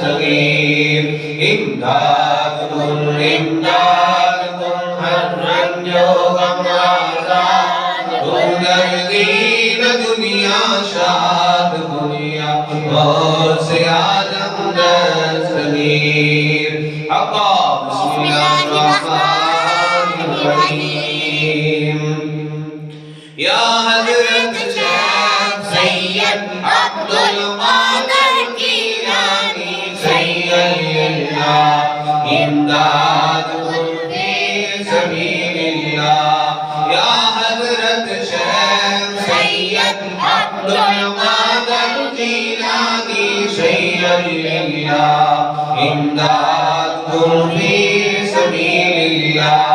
सगीर इमदाद हर्रन योगम आज़ाद दीन दुनिया शाद दुनिया और से आदम दस्तगीर अका बिस्मिल्लाहिर्रहमानिर्रहीम या हज़रत शेख सैयद अब्दुल कादिर कीलानी सैय्यदुल्लाह इमदाद फी सबीलिल्लाह या हज़रत शेख सैयद अब्दुल कादिर कीलानी सैय्यदुल्लाह इमदाद फी सबीलिल्लाह